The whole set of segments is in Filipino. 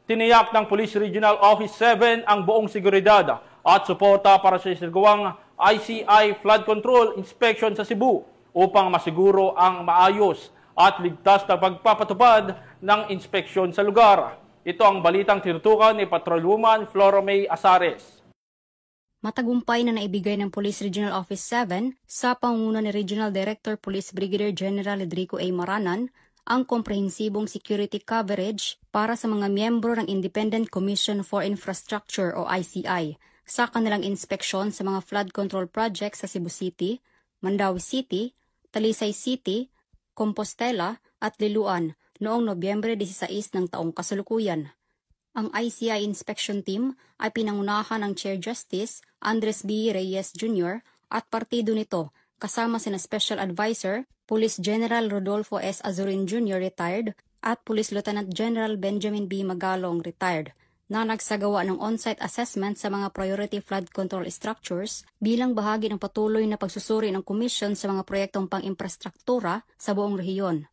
Tiniyak ng Police Regional Office 7 ang buong seguridad at suporta para sa isagawang ICI flood control inspection sa Cebu upang masiguro ang maayos at ligtas na pagpapatupad ng inspeksyon sa lugar. Ito ang balitang tinutukan ni Patrolwoman Flora May Azares. Matagumpay na naibigay ng Police Regional Office 7 sa pangunguna ni Regional Director Police Brigadier General Edrico A. Maranan ang komprehensibong security coverage para sa mga miyembro ng Independent Commission for Infrastructure o ICI sa kanilang inspeksyon sa mga flood control projects sa Cebu City, Mandaue City, Talisay City, Compostela at Liloan noong Nobyembre 16 ng taong kasalukuyan. Ang ICI Inspection Team ay pinangunahan ng Chair Justice Andres B. Reyes Jr. at partido nito kasama sina Special Advisor, Police General Rodolfo S. Azurin Jr. retired at Police Lieutenant General Benjamin B. Magalong retired na nagsagawa ng on-site assessment sa mga priority flood control structures bilang bahagi ng patuloy na pagsusuri ng komisyon sa mga proyektong pang-infrastruktura sa buong rehiyon.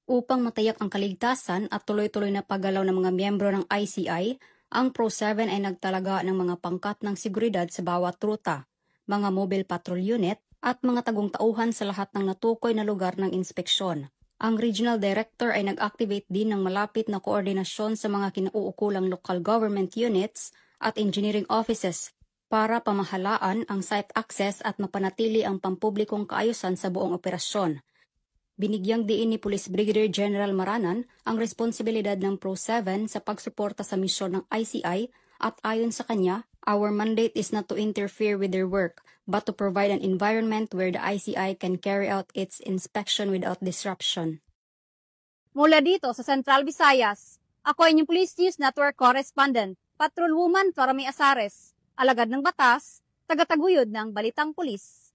Upang matayak ang kaligtasan at tuloy-tuloy na paggalaw ng mga miyembro ng ICI, ang Pro-7 ay nagtalaga ng mga pangkat ng seguridad sa bawat ruta, mga mobile patrol unit, at mga tagong-tauhan sa lahat ng natukoy na lugar ng inspeksyon. Ang Regional Director ay nag-activate din ng malapit na koordinasyon sa mga kinauukulang local government units at engineering offices para pamahalaan ang site access at mapanatili ang pampublikong kaayusan sa buong operasyon. Binigyang diin ni Police Brigadier General Maranan ang responsibilidad ng Pro-7 sa pagsuporta sa misyon ng ICI at ayon sa kanya, our mandate is not to interfere with their work, but to provide an environment where the ICI can carry out its inspection without disruption. Mula dito sa Central Visayas, ako ay inyong Police News Network Correspondent, Patrolwoman Flora May Azares, alagad ng batas, tagataguyod ng Balitang Pulis.